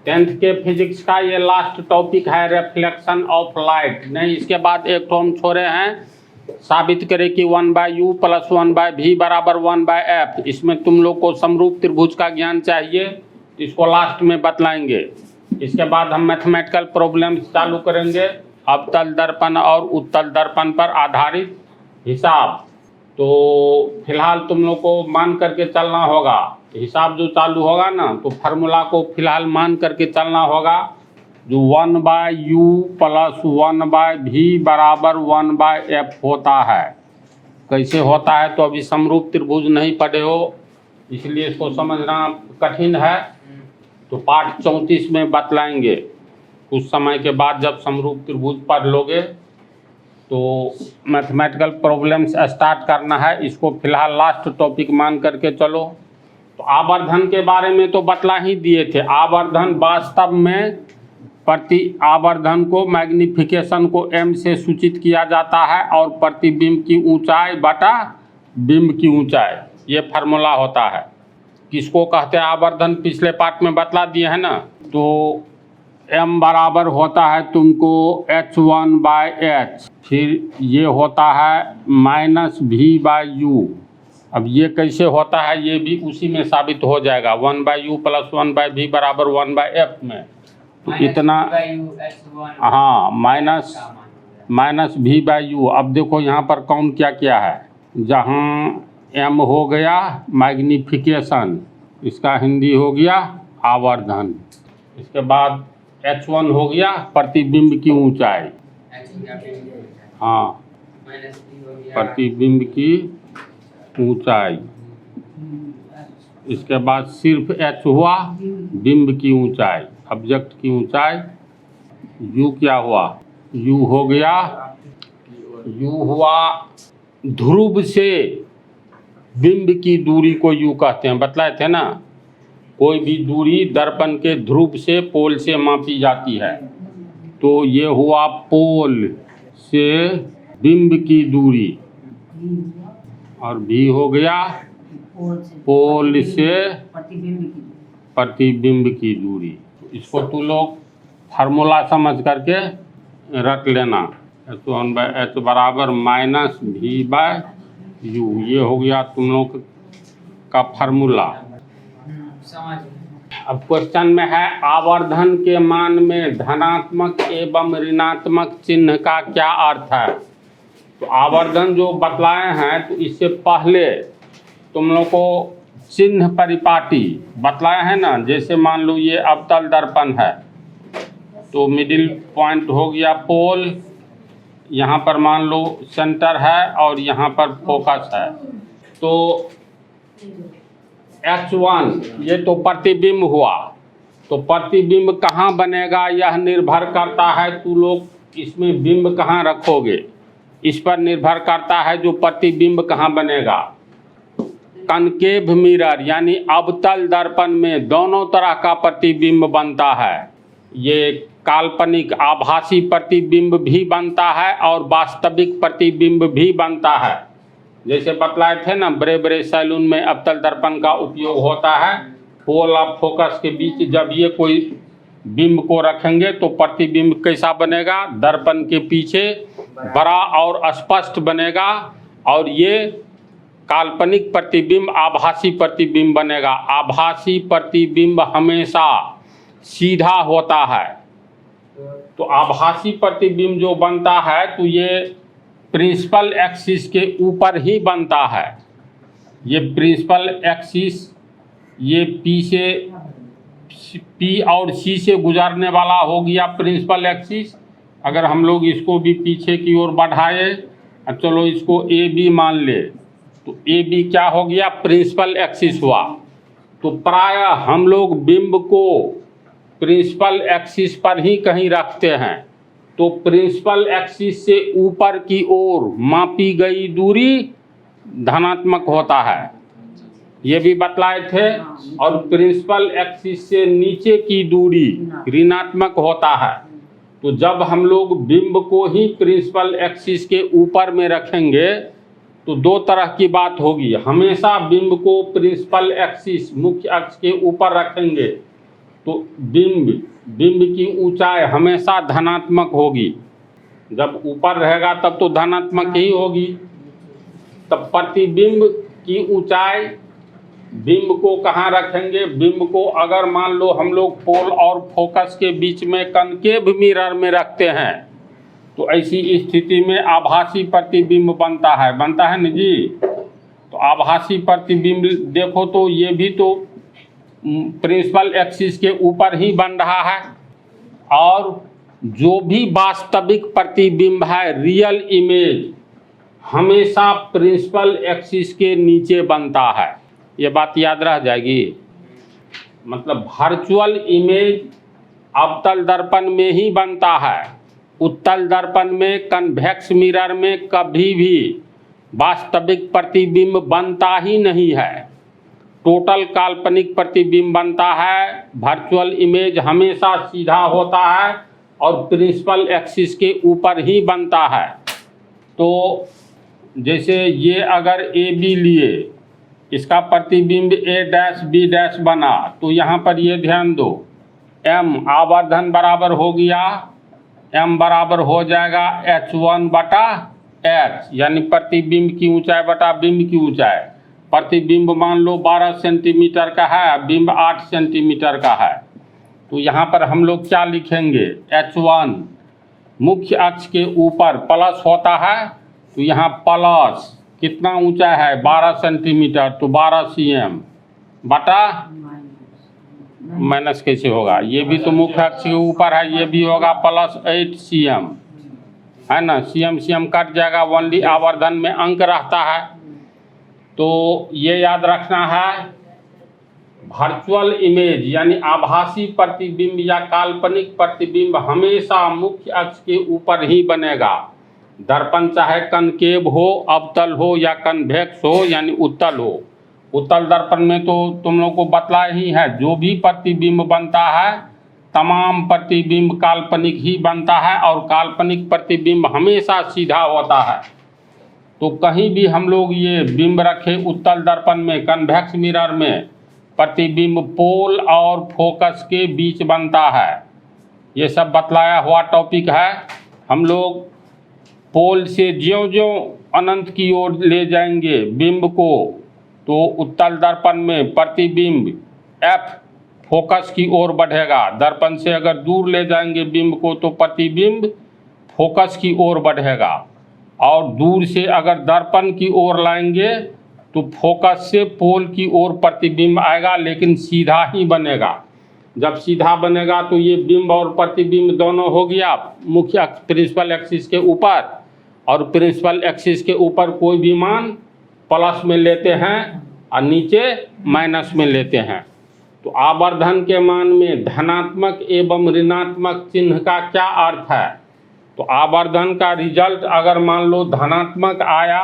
10th के physics का ये लास्ट टॉपिक है, रिफ्लेक्शन ऑफ लाइट। नहीं, इसके बाद एक तो हम छोड़े हैं, साबित करें कि 1/u प्लस 1/v बराबर 1/f। इसमें तुम लोग को समरूप त्रिभुज का ज्ञान चाहिए, इसको लास्ट में बतलाएंगे। इसके बाद हम मैथमेटिकल प्रॉब्लम्स चालू करेंगे, अवतल दर्पण और उत्तल दर्पण पर आधारित हिसाब। तो फिलहाल तुम लोग को मान करके चलना होगा, हिसाब जो चालू होगा ना तो फार्मूला को फिलहाल मान करके चलना होगा, जो 1/u प्लस 1/v बराबर 1/f होता है। कैसे होता है तो अभी समरूप त्रिभुज नहीं पढ़े हो, इसलिए इसको समझना कठिन है। तो पाठ 34 में बतलाएंगे, कुछ समय के बाद जब समरूप त्रिभुज पढ़ लोगे तो मैथमेटिकल प्रॉब्लम्स स्टार्ट करना है। इसको फिलहाल लास्ट टॉपिक मान करके चलो। तो आवर्धन के बारे में तो बतला ही दिए थे। आवर्धन वास्तव में प्रति आवर्धन को मैग्निफिकेशन को m से सूचित किया जाता है और प्रतिबिंब की ऊंचाई बटा बिंब की ऊंचाई, ये फार्मूला होता है। किसको कहते हैं आवर्धन, पिछले पार्ट में बतला दिए हैं ना। तो m बराबर होता है तुमको h1/h, फिर ये होता है -v/u। अब ये कैसे होता है ये भी उसी में साबित हो जाएगा, 1/u प्लस 1/v बराबर 1/f में। तो इतना, हाँ, -v/u। अब देखो यहाँ पर कौन क्या क्या है, जहाँ m हो गया मैग्निफिकेशन, इसका हिंदी हो गया आवर्धन। इसके बाद h1 हो गया प्रतिबिंब की ऊंचाई, हाँ, प्रतिबिंब की ऊंचाई। इसके बाद सिर्फ h हुआ बिंब की ऊंचाई, ऑब्जेक्ट की ऊंचाई। u क्या हुआ, u हो गया, u हुआ ध्रुव से बिंब की दूरी को u कहते हैं, बतलाए थे ना। कोई भी दूरी दर्पण के ध्रुव से पोल से मापी जाती है, तो ये हुआ पोल से बिंब की दूरी, और v हो गया पोल से प्रतिबिंब की दूरी। इसको तू लोग फार्मूला समझ करके रख लेना, h1/h बराबर -v/u। ये हो गया तुम लोग का फार्मूला। अब क्वेश्चन में है, आवर्धन के मान में धनात्मक एवं ऋणात्मक चिन्ह का क्या अर्थ है। तो आवर्धन जो बतलाए हैं, तो इससे पहले तुम लोग को चिन्ह परिपाटी बतलाए हैं ना। जैसे मान लो ये अवतल दर्पण है, तो मिडिल पॉइंट हो गया पोल, यहाँ पर मान लो सेंटर है और यहाँ पर फोकस है। तो h1 ये तो प्रतिबिंब हुआ, तो प्रतिबिंब कहाँ बनेगा यह निर्भर करता है, तू लोग इसमें बिंब कहाँ रखोगे इस पर निर्भर करता है जो प्रतिबिंब कहाँ बनेगा। कनकेव मिरर यानी अवतल दर्पण में दोनों तरह का प्रतिबिंब बनता है। ये काल्पनिक आभासी प्रतिबिंब भी बनता है और वास्तविक प्रतिबिंब भी बनता है। जैसे बतलाए थे ना, बड़े बड़े सैलून में अवतल दर्पण का उपयोग होता है। पोल और फोकस के बीच जब ये कोई बिंब को रखेंगे तो प्रतिबिंब कैसा बनेगा, दर्पण के पीछे बड़ा और स्पष्ट बनेगा, और ये काल्पनिक प्रतिबिंब आभासी प्रतिबिंब बनेगा। आभासी प्रतिबिंब हमेशा सीधा होता है। तो आभासी प्रतिबिंब जो बनता है तो ये प्रिंसिपल एक्सिस के ऊपर ही बनता है। ये प्रिंसिपल एक्सिस ये P और C से गुजरने वाला हो गया प्रिंसिपल एक्सिस। अगर हम लोग इसको भी पीछे की ओर बढ़ाए, चलो इसको AB मान ले, तो AB क्या हो गया, प्रिंसिपल एक्सिस हुआ। तो प्रायः हम लोग बिंब को प्रिंसिपल एक्सिस पर ही कहीं रखते हैं। तो प्रिंसिपल एक्सिस से ऊपर की ओर मापी गई दूरी धनात्मक होता है, ये भी बतलाए थे। और प्रिंसिपल एक्सिस से नीचे की दूरी ऋणात्मक होता है। तो जब हम लोग बिंब को ही प्रिंसिपल एक्सिस के ऊपर में रखेंगे तो दो तरह की बात होगी। हमेशा बिंब को प्रिंसिपल एक्सिस मुख्य अक्ष के ऊपर रखेंगे तो बिंब की ऊंचाई हमेशा धनात्मक होगी। जब ऊपर रहेगा तब तो धनात्मक ही होगी। तब प्रतिबिंब की ऊंचाई, बिंब को कहाँ रखेंगे? बिंब को अगर मान लो हम लोग पोल और फोकस के बीच में कनकेव मिरर में रखते हैं तो ऐसी स्थिति में आभासी प्रतिबिंब बनता है न जी। तो आभासी प्रतिबिंब देखो तो ये भी तो प्रिंसिपल एक्सिस के ऊपर ही बन रहा है, और जो भी वास्तविक प्रतिबिंब है, रियल इमेज, हमेशा प्रिंसिपल एक्सिस के नीचे बनता है। ये बात याद रह जाएगी। मतलब वर्चुअल इमेज अवतल दर्पण में ही बनता है, उत्तल दर्पण में, कन्वेक्स मिरर में कभी भी वास्तविक प्रतिबिंब बनता ही नहीं है। टोटल काल्पनिक प्रतिबिंब बनता है। वर्चुअल इमेज हमेशा सीधा होता है और प्रिंसिपल एक्सिस के ऊपर ही बनता है। तो जैसे ये अगर ए बी लिए, इसका प्रतिबिंब ए डैश बी डैश बना, तो यहाँ पर ये ध्यान दो, एम आवर्धन बराबर हो गया, एम बराबर हो जाएगा h1 बटा h, यानी प्रतिबिंब की ऊंचाई बटा बिंब की ऊंचाई। प्रतिबिंब मान लो 12 सेंटीमीटर का है, बिंब 8 सेंटीमीटर का है, तो यहाँ पर हम लोग क्या लिखेंगे? h1 मुख्य अक्ष के ऊपर प्लस होता है, तो यहाँ प्लस कितना ऊंचा है? 12 सेंटीमीटर, तो 12 cm बटा माइनस कैसे होगा? ये भी तो मुख्य अक्ष के ऊपर है, ये भी होगा प्लस 8 cm, है ना। cm कट जाएगा, ओनली आवर्धन में अंक रहता है। तो ये याद रखना है, वर्चुअल इमेज यानी आभासी प्रतिबिंब या काल्पनिक प्रतिबिंब हमेशा मुख्य अक्ष के ऊपर ही बनेगा। दर्पण चाहे कनकेव हो, अवतल हो या कन्वेक्स हो यानी उत्तल हो। उत्तल दर्पण में तो तुम लोग को बतलाया ही है, जो भी प्रतिबिंब बनता है तमाम प्रतिबिंब काल्पनिक ही बनता है, और काल्पनिक प्रतिबिंब हमेशा सीधा होता है। तो कहीं भी हम लोग ये बिंब रखे उत्तल दर्पण में, कन्वेक्स मिरर में, प्रतिबिंब पोल और फोकस के बीच बनता है। ये सब बतलाया हुआ टॉपिक है। हम लोग पोल से ज्यों-ज्यों अनंत की ओर ले जाएंगे बिंब को, तो उत्तल दर्पण में प्रतिबिंब F फोकस की ओर बढ़ेगा। दर्पण से अगर दूर ले जाएंगे बिंब को तो प्रतिबिंब फोकस की ओर बढ़ेगा, और दूर से अगर दर्पण की ओर लाएंगे तो फोकस से पोल की ओर प्रतिबिंब आएगा, लेकिन सीधा ही बनेगा। जब सीधा बनेगा तो ये बिंब और प्रतिबिंब दोनों हो गया मुख्य प्रिंसिपल एक्सिस के ऊपर, और प्रिंसिपल एक्सिस के ऊपर कोई भी मान प्लस में लेते हैं और नीचे माइनस में लेते हैं। तो आवर्धन के मान में धनात्मक एवं ऋणात्मक चिन्ह का क्या अर्थ है? तो आवर्धन का रिजल्ट अगर मान लो धनात्मक आया,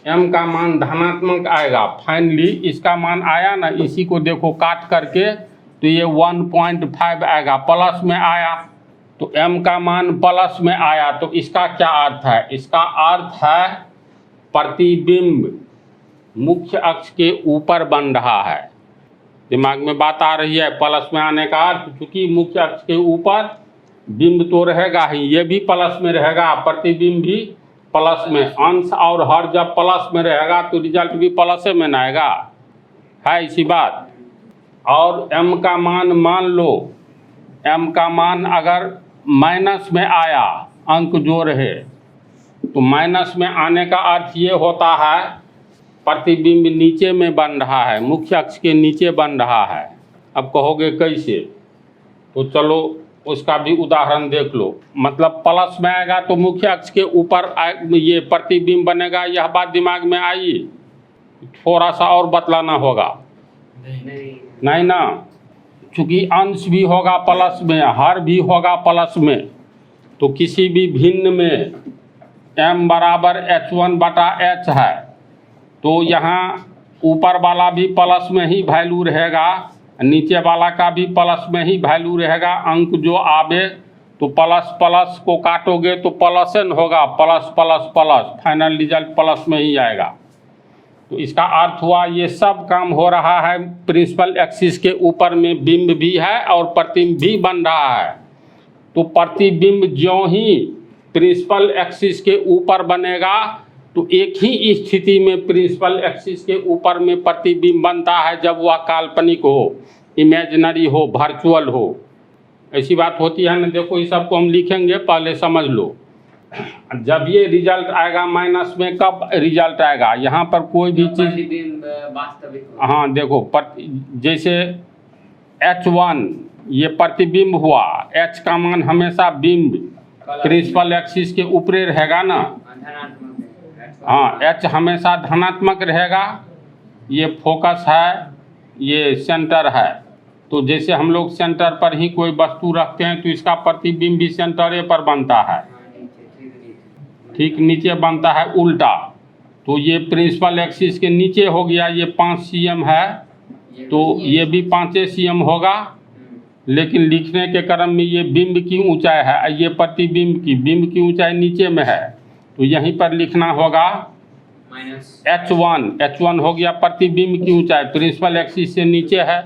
m का मान धनात्मक आएगा, फाइनली इसका मान आया ना, इसी को देखो काट करके, तो ये 1.5 आएगा, प्लस में आया, तो m का मान प्लस में आया। तो इसका क्या अर्थ है? इसका अर्थ है प्रतिबिंब मुख्य अक्ष के ऊपर बन रहा है। दिमाग में बात आ रही है? प्लस में आने का अर्थ, चूंकि मुख्य अक्ष के ऊपर बिंब तो रहेगा ही, ये भी प्लस में रहेगा, प्रतिबिंब भी प्लस में, अंश और हर जब प्लस में रहेगा तो रिजल्ट भी प्लस में न आएगा, है इसी बात। और m का मान मान लो, m का मान अगर माइनस में आया, अंक जो रहे, तो माइनस में आने का अर्थ ये होता है प्रतिबिंब नीचे में बन रहा है, मुख्य अक्ष के नीचे बन रहा है। अब कहोगे कैसे? तो चलो उसका भी उदाहरण देख लो। मतलब प्लस में आएगा तो मुख्य अक्ष के ऊपर ये प्रतिबिंब बनेगा, यह बात दिमाग में आई? थोड़ा सा और बतलाना होगा। नहीं ना, चूँकि अंश भी होगा प्लस में, हर भी होगा प्लस में, तो किसी भी भिन्न में m बराबर h1 बटा h है, तो यहाँ ऊपर वाला भी प्लस में ही वैल्यू रहेगा, नीचे वाला का भी प्लस में ही वैल्यू रहेगा। अंक जो आवे तो प्लस प्लस को काटोगे तो प्लस न होगा, plus plus plus, final result plus में ही आएगा। तो इसका अर्थ हुआ ये सब काम हो रहा है प्रिंसिपल एक्सिस के ऊपर में, बिंब भी है और प्रतिबिंब भी बन रहा है। तो प्रतिबिंब ज्यों ही प्रिंसिपल एक्सिस के ऊपर बनेगा तो एक ही स्थिति में प्रिंसिपल एक्सिस के ऊपर में प्रतिबिंब बनता है, जब वह काल्पनिक हो, इमेजिनरी हो, वर्चुअल हो। ऐसी बात होती है ना। देखो इस सबको हम लिखेंगे, पहले समझ लो। जब ये रिजल्ट आएगा माइनस में, कब रिजल्ट आएगा? यहाँ पर कोई भी चीज वास्तविक, हाँ देखो, जैसे H1 ये प्रतिबिंब हुआ, H का मान हमेशा बिंब प्रिंसिपल एक्सिस के ऊपर रहेगा ना। हाँ, H हमेशा धनात्मक रहेगा। ये फोकस है, ये सेंटर है। तो जैसे हम लोग सेंटर पर ही कोई वस्तु रखते हैं तो इसका प्रतिबिंब भी सेंटर पर बनता है, ठीक नीचे बनता है उल्टा। तो ये प्रिंसिपल एक्सिस के नीचे हो गया, ये 5 cm है तो ये भी 5 cm होगा। लेकिन लिखने के क्रम में ये बिंब की ऊंचाई है, ये बिंब की ऊंचाई नीचे में है, तो यहीं पर लिखना होगा H1 हो गया प्रतिबिंब की ऊंचाई, प्रिंसिपल एक्सिस से नीचे है।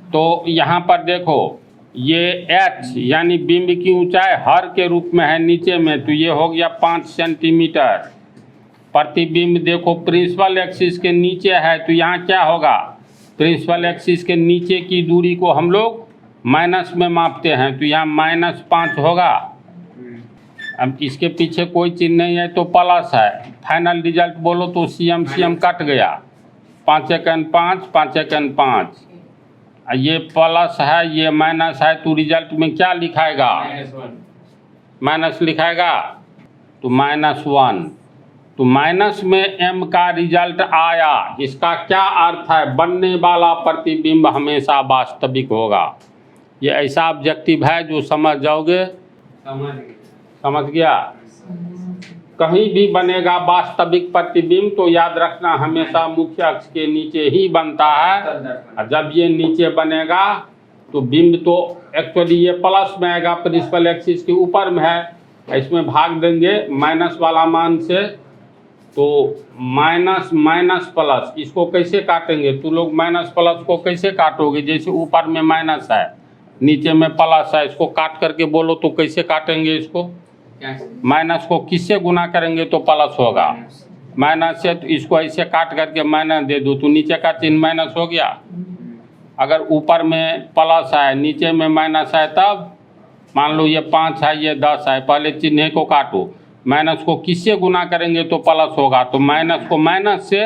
तो यहाँ पर देखो ये H यानी बिंब की ऊंचाई हर के रूप में है नीचे में, तो ये हो गया 5 सेंटीमीटर। प्रतिबिंब देखो प्रिंसिपल एक्सिस के नीचे है, तो यहाँ क्या होगा? प्रिंसिपल एक्सिस के नीचे की दूरी को हम लोग माइनस में मापते हैं, तो यहाँ -5 होगा। अब इसके पीछे कोई चिन्ह नहीं है तो प्लस है। फाइनल रिजल्ट बोलो तो CM कट गया, 5 एकन 5, 5 एकन 5। ये प्लस है, ये माइनस है, तो रिजल्ट में क्या लिखाएगा? माइनस लिखाएगा, तो -1। तो माइनस में M का रिजल्ट आया, इसका क्या अर्थ है? बनने वाला प्रतिबिंब हमेशा वास्तविक होगा। ये ऐसा ऑब्जेक्टिव है जो समझ जाओगे। समझ गया? कहीं भी बनेगा वास्तविक प्रतिबिंब तो याद रखना हमेशा मुख्य अक्ष के नीचे ही बनता है। और जब ये नीचे बनेगा तो बिंब तो एक्चुअली ये प्लस में आएगा, प्रिंसिपल एक्सिस के ऊपर में है, इसमें भाग देंगे माइनस वाला मान से, तो माइनस प्लस। इसको कैसे काटेंगे? तो लोग माइनस प्लस को कैसे काटोगे? जैसे ऊपर में माइनस है, नीचे में प्लस है, इसको काट करके बोलो तो कैसे काटेंगे इसको? माइनस को किससे गुना करेंगे तो प्लस होगा? माइनस से। तो इसको ऐसे काट करके माइनस दे दो तो नीचे का चिन्ह माइनस हो गया। अगर ऊपर में प्लस है, नीचे में माइनस है, तब मान लो ये 5 है, ये 10 है, पहले चिन्ह को काटो। माइनस को किससे गुना करेंगे तो प्लस होगा? तो माइनस को माइनस से,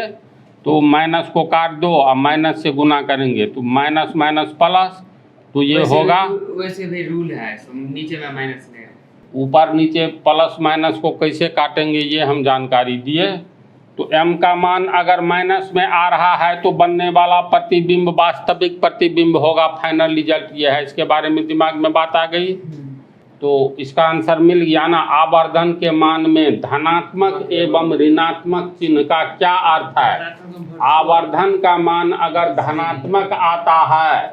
तो माइनस को काट दो और माइनस से गुना करेंगे तो माइनस प्लस, तो ये होगा। वैसे भी रूल है, नीचे में माइनस है, ऊपर नीचे प्लस माइनस को कैसे काटेंगे ये हम जानकारी दिए। तो M का मान अगर माइनस में आ रहा है तो बनने वाला प्रतिबिंब वास्तविक प्रतिबिंब होगा। फाइनल रिजल्ट ये है, इसके बारे में दिमाग में बात आ गई। तो इसका आंसर मिल गया ना। आवर्धन के मान में धनात्मक एवं ऋणात्मक चिन्ह का क्या अर्थ है? आवर्धन का मान अगर धनात्मक आता है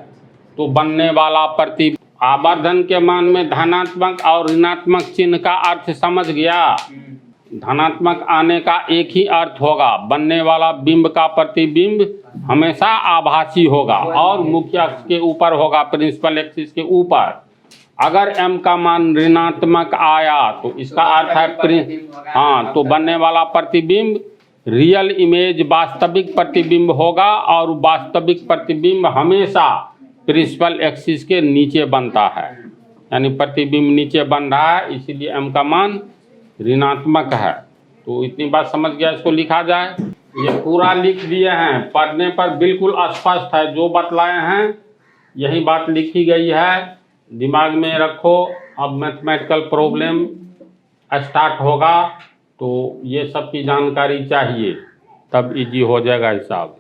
तो बनने वाला प्रतिबिंब, आवर्धन के मान में धनात्मक और ऋणात्मक चिन्ह का अर्थ समझ गया? धनात्मक आने का एक ही अर्थ होगा, बनने वाला बिंब का प्रतिबिंब हमेशा आभासी होगा और मुख्य अक्ष के ऊपर होगा, प्रिंसिपल एक्सिस के ऊपर। अगर M का मान ऋणात्मक आया तो इसका अर्थ है हाँ, तो बनने वाला प्रतिबिंब रियल इमेज वास्तविक प्रतिबिंब होगा और वास्तविक प्रतिबिंब हमेशा प्रिंसिपल एक्सिस के नीचे बनता है, यानी प्रतिबिंब नीचे बन रहा है, इसीलिए M का मान ऋणात्मक है। तो इतनी बात समझ गया, इसको लिखा जाए। ये पूरा लिख दिए हैं, पढ़ने पर बिल्कुल स्पष्ट है, जो बतलाए हैं यही बात लिखी गई है, दिमाग में रखो। अब मैथमेटिकल प्रॉब्लम स्टार्ट होगा तो ये सब की जानकारी चाहिए, तब इजी हो जाएगा हिसाब।